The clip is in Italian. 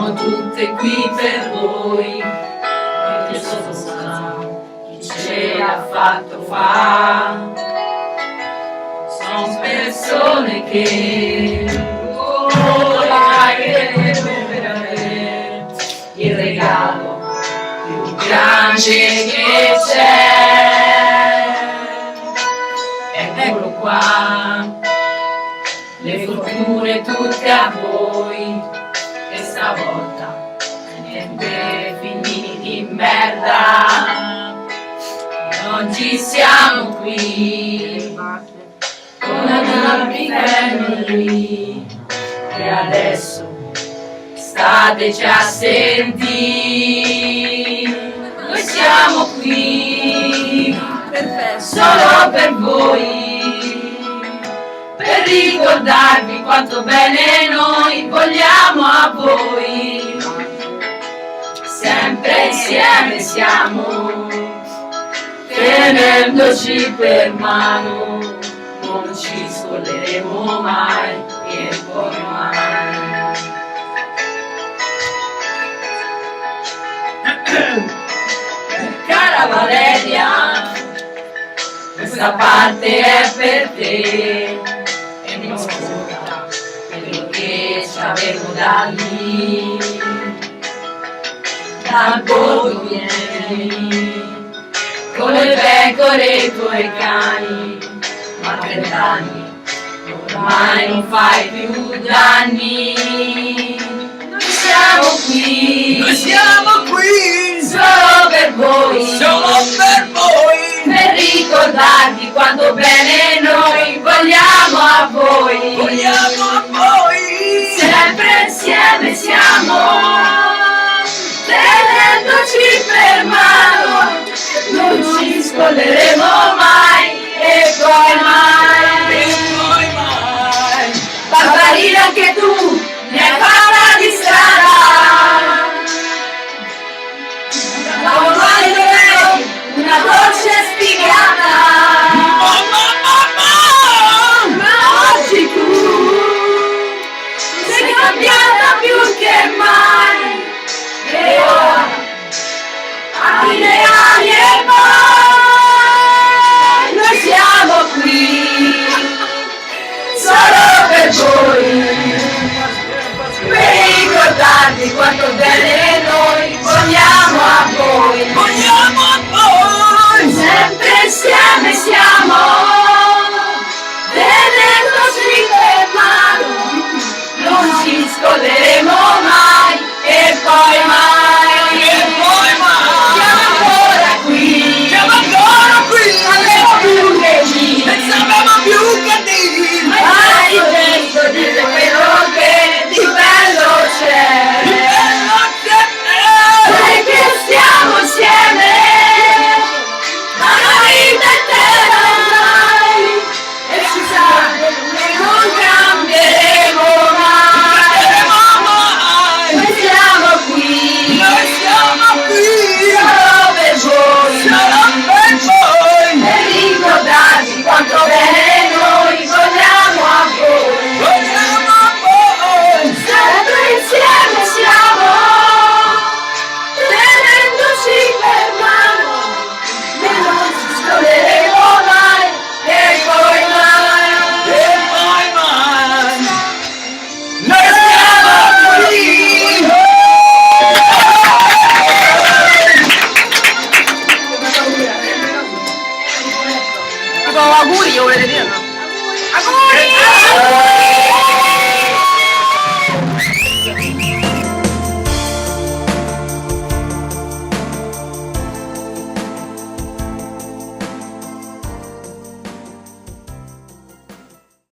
Siamo tutte qui per voi, perché sa chi ce l'ha fatto fa. Sono persone che il regalo più grande che c'è. Eccolo qua, le fortune tutte a voi, e stavolta niente finiti di merda. Oggi siamo qui con la Happy Family e adesso stateci a sentire. Noi siamo qui solo per voi, per ricordarvi quanto bene noi vogliamo a voi. Sempre insieme siamo, tenendoci per mano, non ci scolleremo mai e poi mai. Cara Valeria, questa parte è per te, e non ascolta quello che ci avevo da lì. Dal borgo vieni con le pecore e i tuoi cani, ma 30 anni ormai non fai più danni. Noi siamo qui solo per voi, per ricordarvi quanto bene noi vogliamo a voi. Sempre insieme siamo, tenendoci per mano, non ci scolleremo mai e poi mai. Barbarina, anche tu mi hai fatta di strada, da un mare una dolce spiegata, ma oggi tu sei cambiata più che mai, e ora a chi ne ha